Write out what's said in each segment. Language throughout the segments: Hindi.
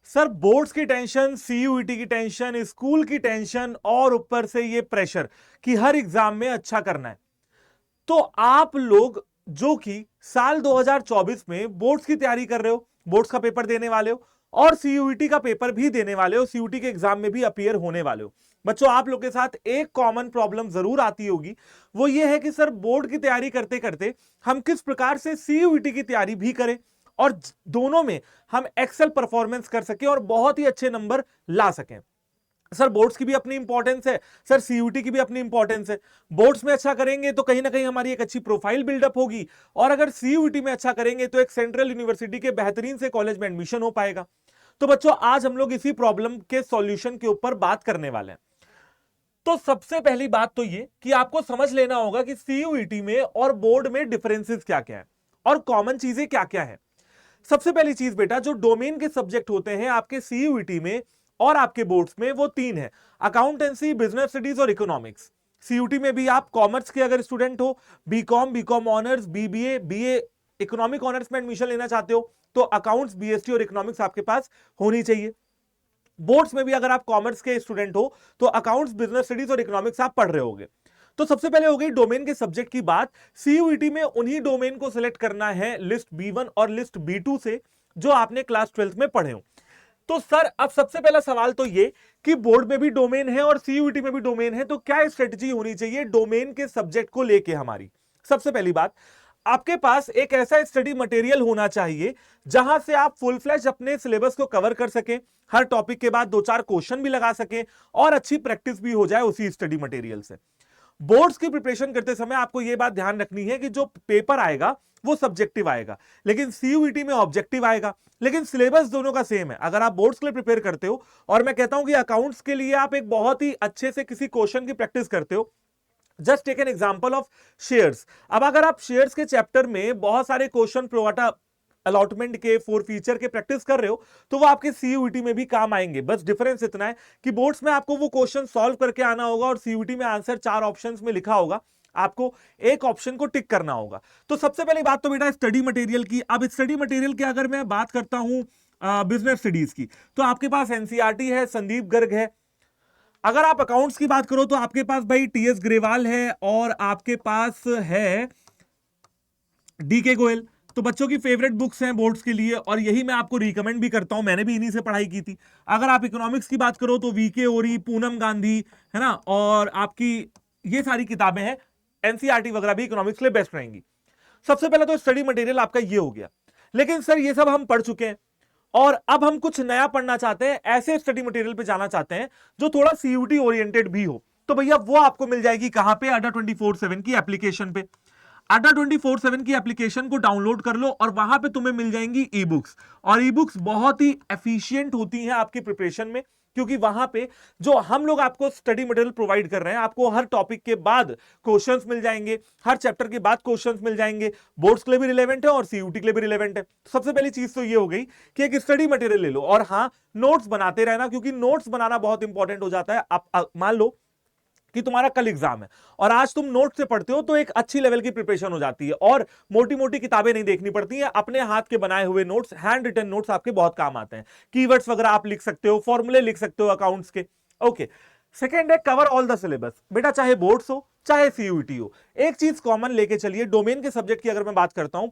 सर बोर्ड्स की टेंशन, सीयूईटी की टेंशन, स्कूल की टेंशन और ऊपर से ये प्रेशर कि हर एग्जाम में अच्छा करना है। तो आप लोग जो कि साल 2024 में बोर्ड्स की तैयारी कर रहे हो, बोर्ड्स का पेपर देने वाले हो और सीयूईटी का पेपर भी देने वाले हो, सीयूईटी के एग्जाम में भी अपीयर होने वाले हो, बच्चों आप लोग के साथ एक कॉमन प्रॉब्लम जरूर आती होगी। वो ये है कि सर बोर्ड की तैयारी करते करते हम किस प्रकार से सीयूईटी की तैयारी भी करें और दोनों में हम एक्सेल परफॉर्मेंस कर सकें और बहुत ही अच्छे नंबर ला सकें। सर बोर्ड्स की भी अपनी इंपॉर्टेंस है, सर सीयूटी की भी अपनी इंपॉर्टेंस है। बोर्ड्स में अच्छा करेंगे तो कहीं ना कहीं हमारी एक अच्छी प्रोफाइल बिल्डअप होगी और अगर सीयूटी में अच्छा करेंगे तो एक सेंट्रल यूनिवर्सिटी के बेहतरीन से कॉलेज में एडमिशन हो पाएगा। तो बच्चों आज हम लोग इसी प्रॉब्लम के सॉल्यूशन के ऊपर बात करने वाले हैं। तो सबसे पहली बात तो ये कि आपको समझ लेना होगा कि सीयूईटी में और बोर्ड में डिफरेंसेस क्या क्या है और कॉमन चीजें क्या क्या है। सबसे पहली चीज बेटा, जो डोमेन के सब्जेक्ट होते हैं आपके सीयूईटी में और आपके बोर्ड्स में, वो तीन है: अकाउंटेंसी, बिजनेस स्टडीज और इकोनॉमिक्स। सीयूटी में भी आप कॉमर्स के अगर स्टूडेंट हो, BCom, BCom honours, BBA, BA economic honours में एडमिशन लेना चाहते हो तो अकाउंट्स, बीएसटी और इकोनॉमिक्स आपके पास होनी चाहिए। बोर्ड्स में भी अगर आप कॉमर्स के स्टूडेंट हो तो अकाउंट्स, बिजनेस स्टडीज और इकोनॉमिक्स आप पढ़ रहे होगे। तो सबसे पहले हो गई डोमेन के सब्जेक्ट की बात। सीयूईटी में उन्हीं डोमेन को सिलेक्ट करना है लिस्ट बी1 और लिस्ट बी2 से जो आपने क्लास 12th में पढ़े हो। तो सर अब सबसे पहला सवाल तो ये कि बोर्ड में भी डोमेन है और सीयूईटी में भी डोमेन है, तो क्या स्ट्रेटजी होनी चाहिए डोमेन के सब्जेक्ट को लेके हमारी। सबसे पहली बात, आपके पास एक ऐसा स्टडी मटेरियल होना चाहिए जहां से आप फुल फ्लैश अपने सिलेबस को कवर कर सकें, हर टॉपिक के बाद 2-4 क्वेश्चन भी लगा सकें और अच्छी प्रैक्टिस भी हो जाए उसी स्टडी मटेरियल से। बोर्ड्स की प्रिपरेशन करते समय आपको यह बात ध्यान रखनी है कि जो पेपर आएगा वो सब्जेक्टिव आएगा, लेकिन सीयूईटी में ऑब्जेक्टिव आएगा, लेकिन सिलेबस दोनों का सेम है। अगर आप बोर्ड्स के लिए प्रिपेयर करते हो और मैं कहता हूं कि अकाउंट्स के लिए आप एक बहुत ही अच्छे से किसी क्वेश्चन की प्रैक्टिस करते हो, just take an example of shares. अब अगर आप शेयर्स के चैप्टर में बहुत सारे क्वेश्चन प्रोवाटा अलॉटमेंट के, फोर फीचर के प्रैक्टिस कर रहे हो तो वो आपके सीयूईटी में भी काम आएंगे। बस डिफरेंस इतना है कि बोर्ड्स में आपको वो क्वेश्चन सॉल्व करके आना होगा और सीयूईटी में आंसर 4 ऑप्शंस में लिखा होगा, आपको एक ऑप्शन को टिक करना होगा। तो सबसे पहली बात तो बेटा स्टडी मटेरियल की। अब स्टडी मटेरियल की अगर मैं बात करता हूं बिजनेस स्टडीज की, तो आपके पास एनसीईआरटी है, संदीप गर्ग है। अगर आप अकाउंट्स की बात करो तो आपके पास भाई टीएस ग्रेवाल है और आपके पास है डीके गोयल। तो बच्चों की फेवरेट बुक्स हैं बोर्ड्स के लिए और यही मैं आपको रिकमेंड भी करता हूं, मैंने भी इन्हीं से पढ़ाई की थी। अगर आप इकोनॉमिक्स की बात करो तो वीके ओरी, पूनम गांधी, है ना, और आपकी ये सारी किताबें हैं, एनसीईआरटी वगैरह भी इकोनॉमिक्स के लिए बेस्ट रहेंगी। सबसे पहले तो स्टडी मटेरियल आपका ये हो गया। लेकिन सर ये सब हम पढ़ चुके हैं और अब हम कुछ नया पढ़ना चाहते हैं, ऐसे स्टडी मटेरियल पे जाना चाहते हैं जो थोड़ा सीयूटी ओरिएंटेड भी हो। तो भैया वो आपको मिल जाएगी कहां पे? अड्डा 24/7 की एप्लीकेशन पे। अड्डा 24/7 की एप्लीकेशन को डाउनलोड कर लो और वहां पे तुम्हें मिल जाएंगी ई बुक्स। और ई बुक्स बहुत ही एफिशिएंट होती हैं आपकी प्रिपरेशन में, क्योंकि वहां पे जो हम लोग आपको स्टडी मटेरियल प्रोवाइड कर रहे हैं, आपको हर टॉपिक के बाद क्वेश्चंस मिल जाएंगे, हर चैप्टर के बाद क्वेश्चंस मिल जाएंगे। बोर्ड्स के लिए भी रिलेवेंट है और सीयूटी के लिए भी रिलेवेंट है। सबसे पहली चीज तो ये हो गई कि एक स्टडी मटेरियल ले लो और हाँ, नोट्स बनाते रहना, क्योंकि नोट्स बनाना बहुत इंपॉर्टेंट हो जाता है। आप मान लो कि तुम्हारा कल एग्जाम है और आज तुम नोट से पढ़ते हो तो एक अच्छी लेवल की प्रिपरेशन हो जाती है और मोटी मोटी किताबें नहीं देखनी पड़ती हैं। अपने हाथ के बनाए हुए नोट्स, हैंड रिटन नोट्स आपके बहुत काम आते हैं। कीवर्ड्स वगैरह आप लिख सकते हो, फॉर्मूले लिख सकते हो अकाउंट्स के। ओके, सेकेंड है कवर ऑल द सिलेबस। बेटा चाहे बोर्ड्स हो चाहे सीयूटी हो, एक चीज कॉमन लेके चलिए। डोमेन के सब्जेक्ट की अगर मैं बात करता हूं,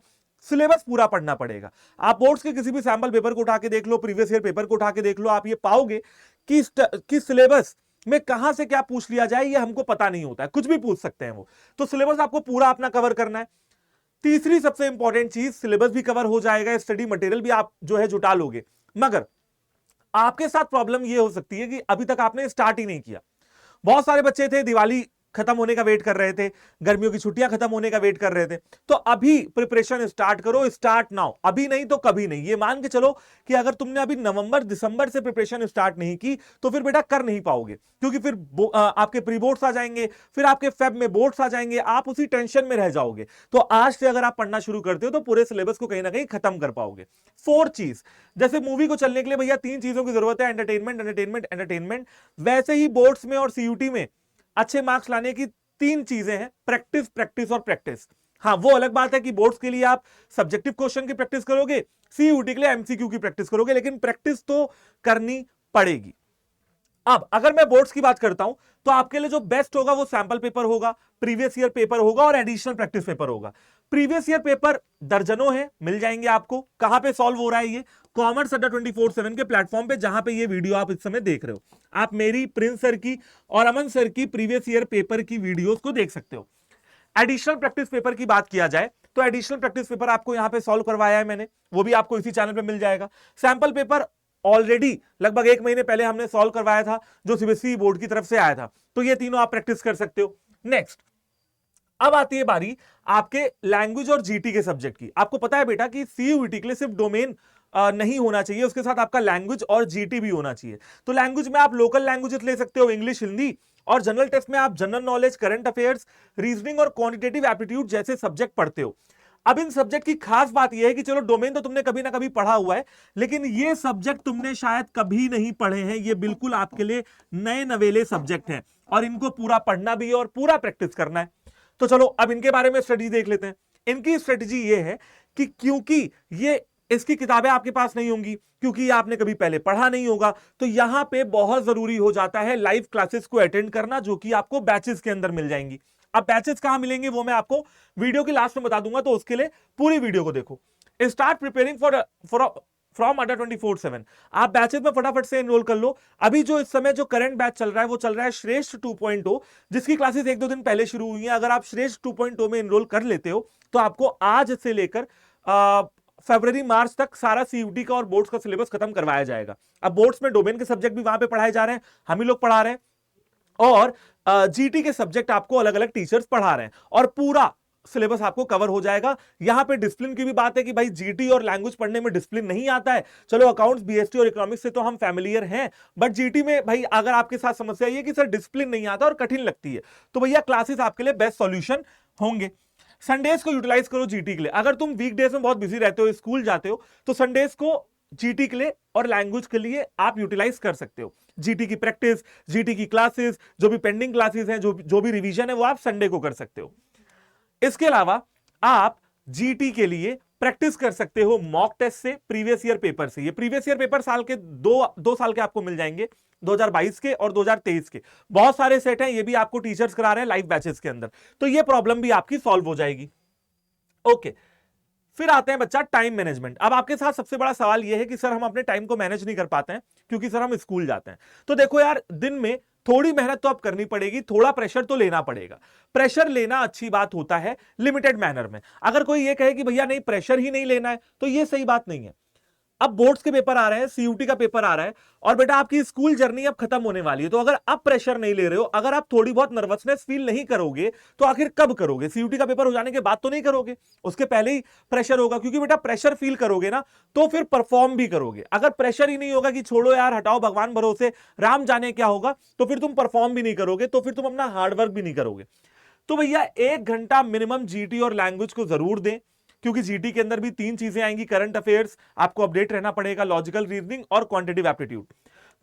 सिलेबस पूरा पढ़ना पड़ेगा। आप बोर्ड्स के किसी भी सैंपल पेपर को उठा के देख लो, प्रीवियस ईयर पेपर को उठा के देख लो, आप ये पाओगे कि सिलेबस में कहां से क्या पूछ लिया जाए ये हमको पता नहीं होता है, कुछ भी पूछ सकते हैं वो। तो सिलेबस आपको पूरा अपना कवर करना है। तीसरी सबसे इंपॉर्टेंट चीज, सिलेबस भी कवर हो जाएगा, स्टडी मटेरियल भी आप जो है जुटा लोगे, मगर आपके साथ प्रॉब्लम ये हो सकती है कि अभी तक आपने स्टार्ट ही नहीं किया। बहुत सारे बच्चे थे दिवाली खत्म होने का वेट कर रहे थे, गर्मियों की छुट्टियां खत्म होने का वेट कर रहे थे, तो अभी प्रिपरेशन स्टार्ट करो, स्टार्ट नाउ। अभी नहीं तो कभी नहीं। ये मान के चलो कि अगर तुमने अभी नवंबर दिसंबर से प्रिपरेशन स्टार्ट नहीं की तो फिर बेटा कर नहीं पाओगे, क्योंकि फिर आपके प्री बोर्ड्स आ जाएंगे, फिर आपके फेब में बोर्ड्स आ जाएंगे, आप उसी टेंशन में रह जाओगे। तो आज से अगर आप पढ़ना शुरू करते हो तो पूरे सिलेबस को कहीं ना कहीं खत्म कर पाओगे। फोर्थ चीज, जैसे मूवी को चलने के लिए भैया 3 चीजों की जरूरत है, एंटरटेनमेंट, एंटरटेनमेंट, एंटरटेनमेंट, वैसे ही बोर्ड्स में और सीयूटी में अच्छे मार्क्स लाने की 3 चीजें हैं: प्रैक्टिस, प्रैक्टिस और प्रैक्टिस। हाँ, वो अलग बात है कि बोर्ड्स के लिए आप सब्जेक्टिव क्वेश्चन की प्रैक्टिस करोगे, सीयूटी के लिए एमसीक्यू की प्रैक्टिस करोगे, लेकिन प्रैक्टिस तो करनी पड़ेगी। अब अगर मैं बोर्ड्स की बात करता हूं तो आपके लिए जो बेस्ट होगा वो सैंपल पेपर होगा, प्रीवियस ईयर पेपर होगा और एडिशनल प्रैक्टिस पेपर होगा। प्रीवियस ईयर पेपर दर्जनों है, मिल जाएंगे आपको। कहां पे सॉल्व हो रहा है ये? कॉमर्स अड्डा 24/7 के प्लेटफॉर्म पे, जहां पे ये वीडियो आप इस समय देख रहे हो। आप मेरी, प्रिंस सर की और अमन सर की प्रीवियस ईयर पेपर की वीडियोस को देख सकते हो। एडिशनल प्रैक्टिस पेपर की बात किया जाए तो एडिशनल प्रैक्टिस पेपर आपको यहां पे सॉल्व करवाया है मैंने, वो भी आपको इसी चैनल पे मिल जाएगा। सैंपल पेपर ऑलरेडी लगभग 1 महीने पहले हमने सॉल्व करवाया था, जो सीबीएसई बोर्ड की तरफ से आया था, तो ये तीनों आप प्रैक्टिस कर सकते हो। नेक्स्ट, अब आती है बारी आपके लैंग्वेज और जीटी के सब्जेक्ट की। आपको पता है बेटा कि सीयूईटी के लिए सिर्फ डोमेन नहीं होना चाहिए, उसके साथ आपका लैंग्वेज और जीटी भी होना चाहिए। तो लैंग्वेज में आप लोकल लैंग्वेजेस ले सकते हो, इंग्लिश, हिंदी, और जनरल टेस्ट में आप general knowledge, current affairs, reasoning और क्वांटिटेटिव एप्टीट्यूड जैसे सब्जेक्ट पढ़ते हो। अब इन सब्जेक्ट की खास बात यह है कि चलो डोमेन तो तुमने कभी ना कभी पढ़ा हुआ है, लेकिन ये सब्जेक्ट तुमने शायद कभी नहीं पढ़े हैं। ये बिल्कुल आपके लिए नए नवेले सब्जेक्ट हैं और इनको पूरा पढ़ना भी है और पूरा प्रैक्टिस करना है। तो चलो अब इनके बारे में स्ट्रेटजी देख लेते हैं। इनकी स्ट्रेटजी ये है कि क्योंकि ये इसकी किताबें आपके पास नहीं होंगी, क्योंकि आपने कभी पहले पढ़ा नहीं होगा, तो यहां पे बहुत जरूरी हो जाता है लाइव क्लासेस को अटेंड करना, जो कि आपको बैचेस के अंदर मिल जाएंगी। अब बैचेस कहां मिलेंगे वो मैं आपको वीडियो के लास्ट में बता दूंगा, तो उसके लिए पूरी वीडियो को देखो। स्टार्ट प्रिपेयरिंग फ्रॉम अड्डा 24/7। आप बैचेस में फटाफट से एनरोल कर लो। अभी जो इस समय जो करंट बैच चल रहा है वो चल रहा है श्रेष्ठ 2.0, जिसकी क्लासेस 1-2 दिन पहले शुरू हुई हैं। अगर आप श्रेष्ठ 2.0 में एनरोल कर लेते हो तो आपको आज से लेकर फरवरी मार्च तक सारा सीयूटी का और बोर्ड्स का सिलेबस खत्म करवाया जाएगा। अब बोर्ड्स में डोमेन के सब्जेक्ट भी वहां पे पढ़ाए जा रहे हैं, हम ही लोग पढ़ा रहे हैं, और जीटी के सब्जेक्ट आपको अलग अलग टीचर्स पढ़ा रहे हैं, और पूरा सिलेबस आपको कवर हो जाएगा। यहां पे डिसिप्लिन की भी बात है कि भाई जीटी और लैंग्वेज पढ़ने में डिसिप्लिन नहीं आता है। चलो अकाउंट्स, बीएसटी और इकोनॉमिक्स से तो हम फैमिलियर हैं, बट जीटी में भाई अगर आपके साथ समस्या ये कि सर डिसिप्लिन नहीं आता और कठिन लगती है, तो भैया क्लासेस आपके लिए बेस्ट सॉल्यूशन होंगे। संडेज को यूटिलाइज करो जीटी के लिए। अगर तुम वीकडेज में बहुत बिजी रहते हो, स्कूल जाते हो, तो संडेज को जीटी के लिए और लैंग्वेज के लिए आप यूटिलाइज कर सकते हो। जीटी की प्रैक्टिस, जीटी की क्लासेस, जो भी पेंडिंग क्लासेस हैं, जो भी रिवीजन है, वो आप संडे को कर सकते हो। इसके अलावा आप जीटी के लिए प्रैक्टिस कर सकते हो मॉक टेस्ट से, प्रीवियस ईयर पेपर से। ये प्रीवियस ईयर पेपर साल के दो साल के आपको मिल जाएंगे, 2022 के और 2023 के। बहुत सारे सेट हैं, ये भी आपको टीचर्स करा रहे हैं लाइव बैचेस के अंदर, तो ये प्रॉब्लम भी आपकी सॉल्व हो जाएगी। ओके, फिर आते हैं बच्चा टाइम मैनेजमेंट। अब आपके साथ सबसे बड़ा सवाल यह है कि सर हम अपने टाइम को मैनेज नहीं कर पाते हैं क्योंकि सर हम स्कूल जाते हैं। तो देखो यार, दिन में थोड़ी मेहनत तो आप करनी पड़ेगी, थोड़ा प्रेशर तो लेना पड़ेगा। प्रेशर लेना अच्छी बात होता है लिमिटेड मैनर में। अगर कोई ये कहे कि भैया नहीं प्रेशर ही नहीं लेना है, तो ये सही बात नहीं है। अब बोर्ड्स के पेपर आ रहे हैं, सीयूटी का पेपर आ रहा है, और बेटा आपकी स्कूल जर्नी अब खत्म होने वाली है। तो अगर आप प्रेशर नहीं ले रहे हो, अगर आप थोड़ी बहुत नर्वसनेस फील नहीं करोगे, तो आखिर कब करोगे? सीयूटी का पेपर हो जाने के बाद तो नहीं करोगे, उसके पहले ही प्रेशर होगा। क्योंकि बेटा प्रेशर फील करोगे ना तो फिर परफॉर्म भी करोगे। अगर प्रेशर ही नहीं होगा कि छोड़ो यार, हटाओ, भगवान भरोसे, राम जाने क्या होगा, तो फिर तुम परफॉर्म भी नहीं करोगे, तो फिर तुम अपना हार्डवर्क भी नहीं करोगे। तो भैया 1 घंटा मिनिमम जीटी और लैंग्वेज को जरूर दें, क्योंकि जीटी के अंदर भी 3 चीजें आएंगी, करंट अफेयर्स, आपको अपडेट रहना पड़ेगा, लॉजिकल रीजनिंग और क्वांटिटेटिव एप्टीट्यूड।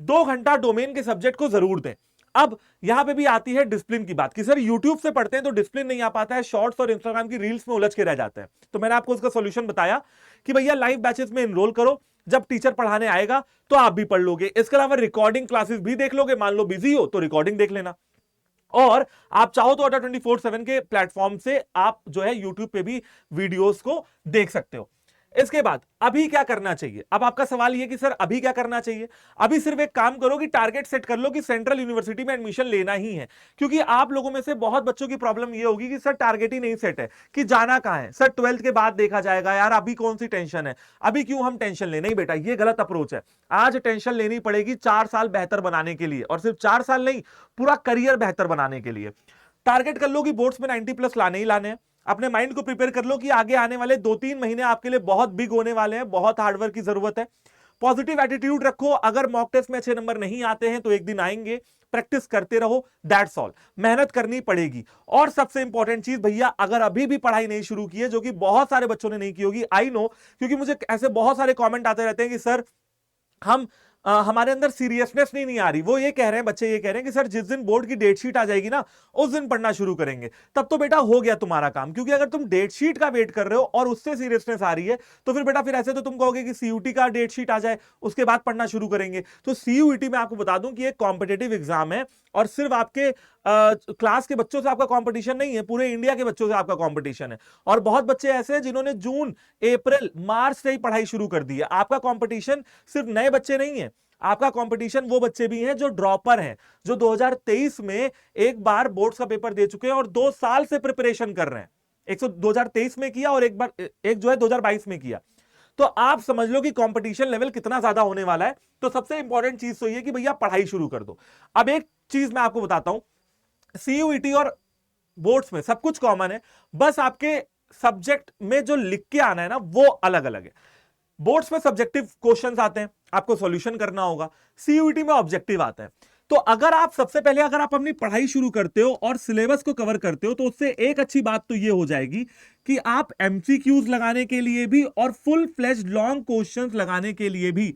2 घंटा डोमेन के सब्जेक्ट को जरूर दें। अब यहां पे भी आती है डिसिप्लिन की बात कि सर यूट्यूब से पढ़ते हैं तो डिसिप्लिन नहीं आ पाता है, शॉर्ट्स और इंस्टाग्राम की रील्स में उलझ के रह जाते हैं। तो मैंने आपको उसका सॉल्यूशन बताया कि भैया लाइव बैचेस में एनरोल करो, जब टीचर पढ़ाने आएगा तो आप भी पढ़ लोगे। इसके अलावा रिकॉर्डिंग क्लासेस भी देख लोगे, मान लो बिजी हो तो रिकॉर्डिंग देख लेना, और आप चाहो तो अड्डा 24/7 के प्लेटफॉर्म से आप जो है यूट्यूब पे भी वीडियोस को देख सकते हो। इसके बाद अभी क्या करना चाहिए? अब आपका सवाल यह कि सर अभी क्या करना चाहिए? अभी सिर्फ एक काम करो कि टारगेट सेट कर लो कि सेंट्रल यूनिवर्सिटी में एडमिशन लेना ही है। क्योंकि आप लोगों में से बहुत बच्चों की प्रॉब्लम यह होगी कि सर टारगेट ही नहीं सेट है कि जाना कहां है, सर 12th के बाद देखा जाएगा, यार अभी कौन सी टेंशन है, अभी क्यों हम टेंशन ले। नहीं बेटा, यह गलत अप्रोच है। आज टेंशन लेनी पड़ेगी 4 साल बेहतर बनाने के लिए, और सिर्फ 4 साल नहीं, पूरा करियर बेहतर बनाने के लिए। टारगेट कर लो कि बोर्ड्स में 90+ लाने ही लाने हैं। अपने माइंड को प्रिपेयर कर लो कि आगे आने वाले 2-3 महीने आपके लिए बहुत बिग होने वाले हैं, बहुत हार्डवर्क की जरूरत है। पॉजिटिव एटीट्यूड रखो। अगर मॉक टेस्ट में अच्छे नंबर नहीं आते हैं तो एक दिन आएंगे, प्रैक्टिस करते रहो, दैट्स ऑल। मेहनत करनी पड़ेगी। और सबसे इंपॉर्टेंट चीज भैया, अगर अभी भी पढ़ाई नहीं शुरू की है, जो कि बहुत सारे बच्चों ने नहीं की होगी, आई नो, क्योंकि मुझे ऐसे बहुत सारे कॉमेंट आते रहते हैं कि सर हम हमारे अंदर सीरियसनेस नहीं आ रही। वो ये कह रहे हैं, बच्चे ये कह रहे हैं कि सर जिस दिन बोर्ड की डेट शीट आ जाएगी ना उस दिन पढ़ना शुरू करेंगे। तब तो बेटा हो गया तुम्हारा काम, क्योंकि अगर तुम डेट शीट का वेट कर रहे हो और उससे सीरियसनेस आ रही है तो फिर बेटा फिर ऐसे तो तुम कहोगे कि सीयूटी का डेट शीट आ जाए उसके बाद पढ़ना शुरू करेंगे। तो सीयूटी में आपको बता दूं कि एक कॉम्पिटेटिव एग्जाम है और सिर्फ आपके क्लास के बच्चों से आपका कंपटीशन नहीं है, पूरे इंडिया के बच्चों से आपका कंपटीशन है। और बहुत बच्चे ऐसे हैं जिन्होंने जून, अप्रैल, मार्च से ही पढ़ाई शुरू कर दी है। आपका कंपटीशन सिर्फ नए बच्चे नहीं है, आपका कंपटीशन वो बच्चे भी हैं जो ड्रॉपर हैं, जो 2023 में एक बार बोर्ड्स का पेपर दे चुके हैं और 2 साल से प्रिपरेशन कर रहे हैं। 2023 में किया और एक जो है 2022 में किया। तो आप समझ लो कि कंपटीशन लेवल कितना ज्यादा होने वाला है। तो सबसे इंपॉर्टेंट चीज तो ये कि भैया पढ़ाई शुरू कर दो। अब एक चीज मैं आपको बताता हूं, सीयूईटी और बोर्ड्स में सब कुछ कॉमन है, बस आपके सब्जेक्ट में जो लिख के आना है ना वो अलग अलग है। बोर्ड्स में सब्जेक्टिव क्वेश्चंस आते हैं, आपको सॉल्यूशन करना होगा। सीयूईटी में ऑब्जेक्टिव आता है। तो अगर आप सबसे पहले अगर आप अपनी पढ़ाई शुरू करते हो और सिलेबस को कवर करते हो तो उससे एक अच्छी बात तो ये हो जाएगी कि आप एमसीक्यूज लगाने के लिए भी और फुल फ्लेज्ड लॉन्ग क्वेश्चंस लगाने के लिए भी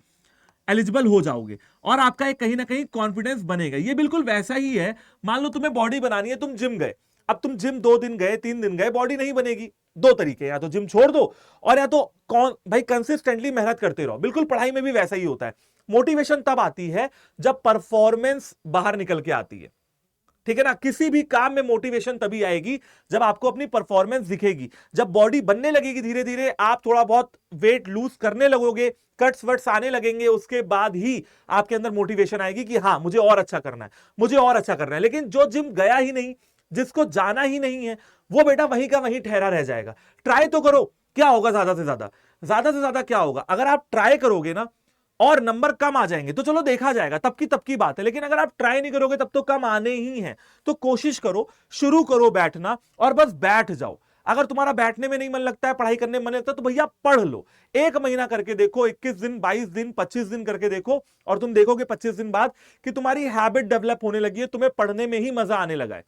एलिजिबल हो जाओगे और आपका एक कहीं ना कहीं कॉन्फिडेंस बनेगा। ये बिल्कुल वैसा ही है, मान लो तुम्हें बॉडी बनानी है, तुम जिम गए, अब तुम जिम 2 दिन गए, 3 दिन गए, बॉडी नहीं बनेगी। 2 तरीके, या तो जिम छोड़ दो और या तो भाई कंसिस्टेंटली मेहनत करते रहो। बिल्कुल पढ़ाई में भी वैसा ही होता है। मोटिवेशन तब आती है जब परफॉर्मेंस बाहर निकल के आती है, ठीक है ना। किसी भी काम में मोटिवेशन तभी आएगी जब आपको अपनी परफॉर्मेंस दिखेगी। जब बॉडी बनने लगेगी, धीरे धीरे आप थोड़ा बहुत वेट लूज करने लगोगे, कट्स वट्स आने लगेंगे, उसके बाद ही आपके अंदर मोटिवेशन आएगी कि हाँ मुझे और अच्छा करना है, मुझे और अच्छा करना है। लेकिन जो जिम गया ही नहीं, जिसको जाना ही नहीं है, वो बेटा वहीं का वहीं ठहरा रह जाएगा। ट्राई तो करो, क्या होगा ज्यादा से ज्यादा, ज्यादा से ज्यादा क्या होगा, अगर आप ट्राई करोगे ना और नंबर कम आ जाएंगे तो चलो देखा जाएगा, तब की बात है। लेकिन अगर आप ट्राई नहीं करोगे तब तो कम आने ही हैं। तो कोशिश करो, शुरू करो बैठना और बस बैठ जाओ। अगर तुम्हारा बैठने में नहीं मन लगता है, पढ़ाई करने में मन लगता है, तो भैया पढ़ लो। 1 महीना करके देखो, 21 दिन, 22 दिन, 25 दिन करके देखो और तुम देखोगे 25 दिन बाद कि तुम्हारी हैबिट डेवलप होने लगी है, तुम्हें पढ़ने में ही मजा आने लगा है।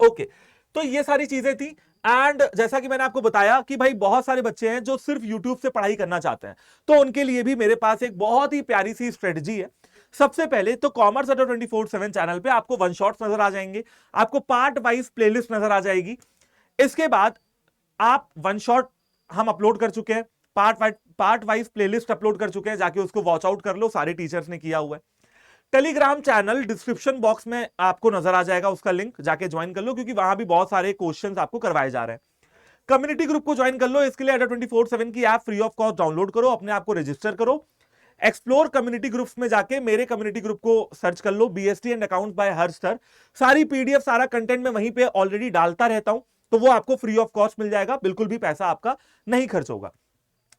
ओके, तो ये सारी चीजें थी। एंड जैसा कि मैंने आपको बताया कि भाई बहुत सारे बच्चे हैं जो सिर्फ YouTube से पढ़ाई करना चाहते हैं, तो उनके लिए भी मेरे पास एक बहुत ही प्यारी सी स्ट्रेटजी है। सबसे पहले तो कॉमर्स अड्डा 24/7 चैनल पे आपको वन शॉट्स नजर आ जाएंगे, आपको पार्ट वाइज प्लेलिस्ट नजर आ जाएगी। इसके बाद आप वन शॉट हम अपलोड कर चुके हैं, पार्ट वाइज प्लेलिस्ट अपलोड कर चुके हैं, जाके उसको वॉच आउट कर लो, सारे टीचर्स ने किया हुआ है। टेलीग्राम चैनल डिस्क्रिप्शन बॉक्स में आपको नजर आ जाएगा, उसका लिंक जाके ज्वाइन कर लो, क्योंकि वहां भी बहुत सारे क्वेश्चंस आपको करवाए जा रहे हैं। कम्युनिटी ग्रुप को ज्वाइन कर लो, इसके लिए अड्डा 24/7 की app free of cost download करो, अपने आप को रजिस्टर करो। एक्सप्लोर कम्युनिटी ग्रुप्स में जाके मेरे कम्युनिटी ग्रुप को सर्च कर लो, BST and account by Harsh sir. सारी पीडीएफ, सारा कंटेंट मैं वहीं पे ऑलरेडी डालता रहता हूं, तो वो आपको फ्री ऑफ कॉस्ट मिल जाएगा, बिल्कुल भी पैसा आपका नहीं खर्च होगा।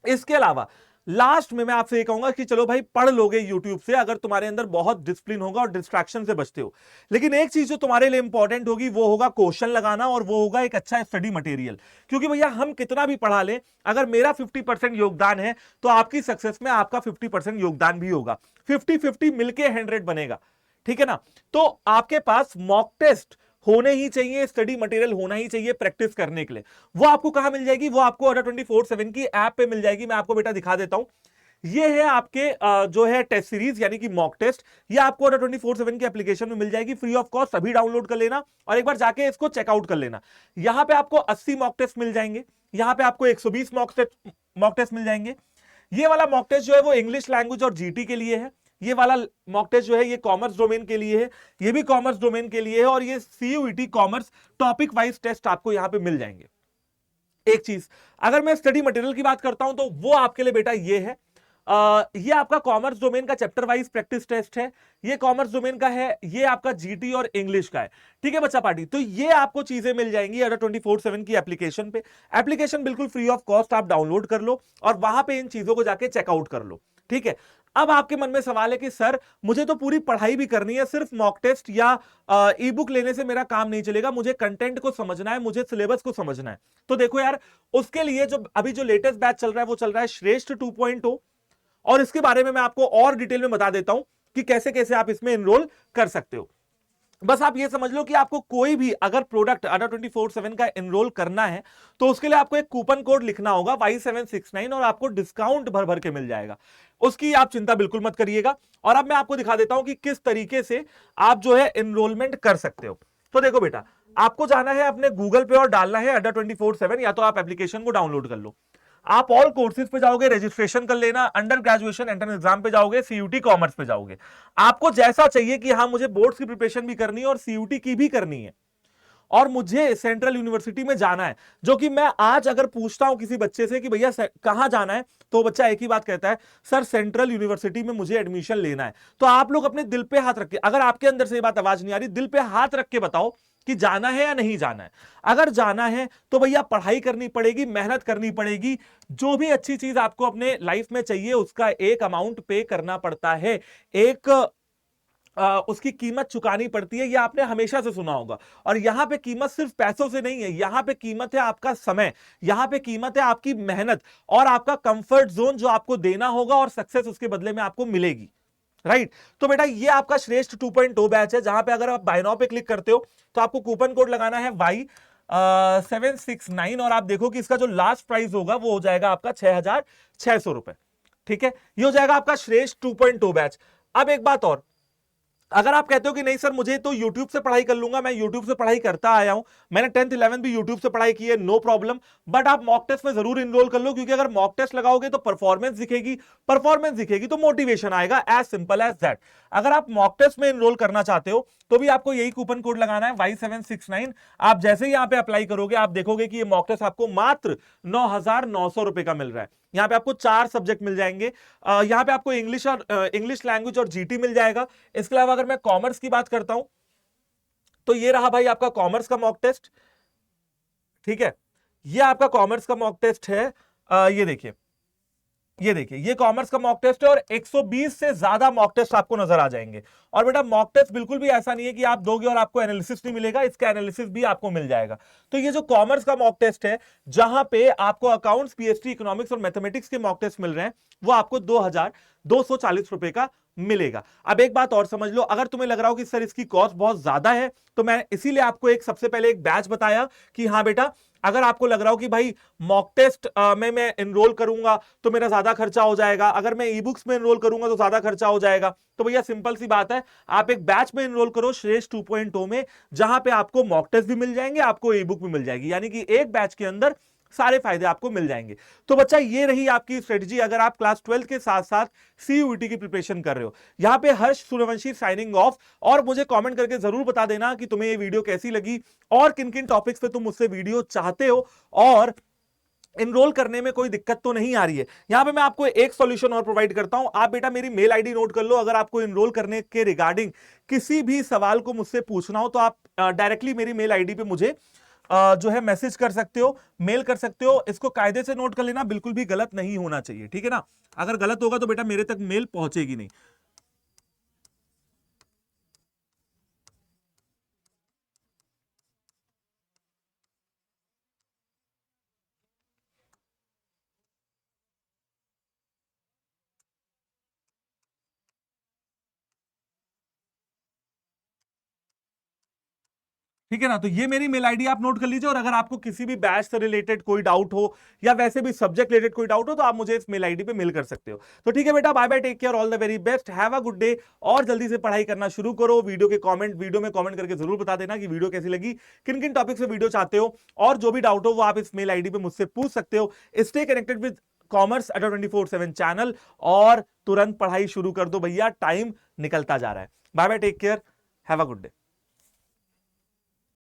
इसके अलावा लास्ट में मैं आपसे ये कहूंगा कि चलो भाई पढ़ लोगे YouTube से अगर तुम्हारे अंदर बहुत डिसिप्लिन होगा और डिस्ट्रैक्शन से बचते हो। लेकिन एक चीज जो तुम्हारे लिए इंपॉर्टेंट होगी वो होगा क्वेश्चन लगाना, और वो होगा एक अच्छा स्टडी मटेरियल। क्योंकि भैया हम कितना भी पढ़ा लें, अगर मेरा 50% योगदान है तो आपकी सक्सेस में आपका 50% योगदान भी होगा। 50-50 मिलके 100 बनेगा, ठीक है ना। तो आपके पास मॉक टेस्ट होने ही चाहिए, स्टडी मटेरियल होना ही चाहिए प्रैक्टिस करने के लिए। वो आपको कहां मिल जाएगी, वो आपको अड्डा 24/7 की ऐप पे मिल जाएगी। मैं आपको बेटा दिखा देता हूं, ये है आपके जो है टेस्ट सीरीज यानी कि मॉक टेस्ट। ये आपको अड्डा 24/7 की एप्लीकेशन में मिल जाएगी फ्री ऑफ कॉस्ट, सभी डाउनलोड कर लेना और एक बार जाके इसको चेकआउट कर लेना। यहां पे आपको 80 मॉक टेस्ट मिल जाएंगे, यहां पे आपको 120 मॉक टेस्ट मिल जाएंगे। ये वाला मॉक टेस्ट जो है वो इंग्लिश लैंग्वेज और जीटी के लिए है, ये वाला मॉक टेस्ट जो है ये कॉमर्स डोमेन के लिए है, ये भी कॉमर्स डोमेन के लिए है, और ये CUET commerce topic wise test आपको यहां पे मिल जाएंगे। एक चीज, अगर मैं स्टडी मटेरियल की बात करता हूं तो वो आपके लिए बेटा ये है, ये आपका कॉमर्स डोमेन का चैप्टर वाइज प्रैक्टिस टेस्ट है, ये कॉमर्स डोमेन का है, ये आपका जीटी और इंग्लिश का है, ठीक है बच्चा पार्टी। तो ये आपको चीजें मिल जाएंगी अड्डा 24/7 की एप्लीकेशन पे। एप्लीकेशन बिल्कुल फ्री ऑफ कॉस्ट आप डाउनलोड कर लो और वहां पे इन चीजों को जाके चेकआउट कर लो, ठीक है। अब आपके मन में सवाल है कि सर मुझे तो पूरी पढ़ाई भी करनी है, सिर्फ मॉक टेस्ट या ई बुक लेने से मेरा काम नहीं चलेगा, मुझे कंटेंट को समझना है, मुझे सिलेबस को समझना है। तो देखो यार, उसके लिए जो अभी जो लेटेस्ट बैच चल रहा है वो चल रहा है श्रेष्ठ 2.0, और इसके बारे में मैं आपको और डिटेल में बता देता हूं कि कैसे कैसे आप इसमें एनरोल कर सकते हो। बस आप ये समझ लो कि आपको कोई भी अगर प्रोडक्ट अडा 24/7 का एनरोल करना है तो उसके लिए आपको एक कूपन कोड लिखना होगा Y769 और आपको डिस्काउंट भर भर के मिल जाएगा। उसकी आप चिंता बिल्कुल मत करिएगा। और अब मैं आपको दिखा देता हूं कि किस तरीके से आप जो है एनरोलमेंट कर सकते हो। तो देखो बेटा, आपको जाना है अपने गूगल पे और डालना है अड्डा 24/7, या तो आप एप्लीकेशन को डाउनलोड कर लो। आप ऑल कोर्सेज पे जाओगे, रजिस्ट्रेशन कर लेना, अंडर ग्रेजुएशन एंट्रेंस एग्जाम पे जाओगे, सीयूटी कॉमर्स पे जाओगे। आपको जैसा चाहिए कि हाँ मुझे बोर्ड्स की प्रिपरेशन भी करनी है और सीयूटी की भी करनी है और मुझे सेंट्रल यूनिवर्सिटी में जाना है, जो कि मैं आज अगर पूछता हूं किसी बच्चे से कि भैया कहां जाना है, तो बच्चा एक ही बात कहता है, सर सेंट्रल यूनिवर्सिटी में मुझे एडमिशन लेना है। तो आप लोग अपने दिल पे हाथ रख के, अगर आपके अंदर से ये बात आवाज नहीं आ रही, दिल पे हाथ रख के बताओ कि जाना है या नहीं जाना है। अगर जाना है तो भैया पढ़ाई करनी पड़ेगी, मेहनत करनी पड़ेगी, जो भी अच्छी चीज आपको अपने लाइफ में चाहिए उसका एक अमाउंट पे करना पड़ता है, एक उसकी कीमत चुकानी पड़ती है। यह आपने हमेशा से सुना होगा। और यहां पे कीमत सिर्फ पैसों से नहीं है, यहां पे कीमत है आपका समय, यहां पे कीमत है आपकी मेहनत और आपका कंफर्ट जोन जो आपको देना होगा और सक्सेस उसके बदले में आपको मिलेगी। राइट तो बेटा ये आपका श्रेष्ठ 2.0 बैच है, जहां पे अगर आप बाय नाउ पे क्लिक करते हो तो आपको कूपन कोड लगाना है Y769 और आप देखो कि इसका जो लास्ट प्राइस होगा वो हो जाएगा आपका 6,600 रुपए। ठीक है, ये हो जाएगा आपका श्रेष्ठ 2.0 बैच। अब एक बात और, अगर आप कहते हो कि नहीं सर मुझे तो YouTube से पढ़ाई कर लूंगा, मैं YouTube से पढ़ाई करता आया हूं, मैंने 10th 11th भी YouTube से पढ़ाई की है, नो प्रॉब्लम, बट आप मॉक टेस्ट में जरूर इनरोल कर लो, क्योंकि अगर मॉक टेस्ट लगाओगे तो परफॉर्मेंस दिखेगी, परफॉर्मेंस दिखेगी तो मोटिवेशन आएगा, एज सिंपल एज दैट। अगर आप मॉक टेस्ट में इनरोल करना चाहते हो तो भी आपको यही कूपन कोड लगाना है Y769। आप जैसे ही यहां पे अप्लाई करोगे आप देखोगे कि ये मॉक टेस्ट आपको मात्र 9,900 रुपए का मिल रहा है। यहां पे आपको 4 सब्जेक्ट मिल जाएंगे, यहां पे आपको इंग्लिश और इंग्लिश लैंग्वेज और जीटी मिल जाएगा। इसके अलावा अगर मैं कॉमर्स की बात करता हूं तो ये रहा भाई आपका कॉमर्स का मॉक टेस्ट। ठीक है, ये आपका कॉमर्स का मॉक टेस्ट है। ये देखिए, ये देखिए, ये कॉमर्स का मॉक टेस्ट है और 120 से ज्यादा मॉक टेस्ट आपको नजर आ जाएंगे। और बेटा मॉक टेस्ट बिल्कुल भी ऐसा नहीं है कि आप दोगे और आपको एनालिसिस नहीं मिलेगा, इसका एनालिसिस भी आपको मिल जाएगा। तो ये जो कॉमर्स का मॉक टेस्ट है, जहां पे आपको अकाउंट्स, पीएचडी, इकोनॉमिक्स और मैथमेटिक्स के मॉक टेस्ट मिल रहे हैं, वो आपको 2,240 रुपए का मिलेगा। अब एक बात और समझ लो, अगर तुम्हें लग रहा हो कि सर इसकी कॉस्ट बहुत ज्यादा है, तो मैं इसीलिए आपको एक सबसे पहले एक बैच बताया कि हाँ बेटा, अगर आपको लग रहा हो कि भाई मॉक टेस्ट में मैं एनरोल करूंगा तो मेरा ज्यादा खर्चा हो जाएगा, अगर मैं ई बुक्स में एनरोल करूंगा तो ज्यादा खर्चा हो जाएगा, तो भैया सिंपल सी बात है, आप एक बैच में एनरोल करो श्रेष्ठ 2.0 में, जहां पे आपको मॉक टेस्ट भी मिल जाएंगे, आपको ई बुक भी मिल जाएगी, यानी कि एक बैच के अंदर सारे फायदे आपको मिल जाएंगे। तो बच्चा ये रही आपकी स्ट्रेटजी अगर आप क्लास 12 के साथ साथ सीयूईटी की प्रिपरेशन कर रहे हो। यहां पे हर्ष सूर्यवंशी साइनिंग ऑफ, और मुझे कमेंट करके जरूर बता देना कि तुम्हें ये वीडियो कैसी लगी और किन किन टॉपिक्स पे तुम मुझसे वीडियो चाहते हो और इनरोल करने में कोई दिक्कत तो नहीं आ रही है। यहां पे मैं आपको एक सॉल्यूशन और प्रोवाइड करता हूं, आप बेटा मेरी मेल आईडी नोट कर लो। अगर आपको इनरोल करने के रिगार्डिंग किसी भी सवाल को मुझसे पूछना हो तो आप डायरेक्टली मेरी मेल आईडी पे मुझे जो है मैसेज कर सकते हो, मेल कर सकते हो। इसको कायदे से नोट कर लेना, बिल्कुल भी गलत नहीं होना चाहिए, ठीक है ना। अगर गलत होगा तो बेटा मेरे तक मेल पहुंचेगी नहीं। ठीक है ना, तो ये मेरी मेल आईडी आप नोट कर लीजिए। और अगर आपको किसी भी बैच से रिलेटेड कोई डाउट हो या वैसे भी सब्जेक्ट रिलेटेड कोई डाउट हो तो आप मुझे इस मेल आईडी पे मेल कर सकते हो। तो ठीक है बेटा, bye bye, take care, all the very best, have a good day. और जल्दी से पढ़ाई करना शुरू करो। वीडियो में कमेंट करके जरूर बता देना कि वीडियो कैसी लगी, किन किन टॉपिक से वीडियो चाहते हो, और जो भी डाउट हो वो आप इस मेल आईडी पे मुझसे पूछ सकते हो। स्टे कनेक्टेड विद कॉमर्स अड्डा 24/7 चैनल और तुरंत पढ़ाई शुरू कर दो भैया, टाइम निकलता जा रहा है। Bye bye, take care, have a good day.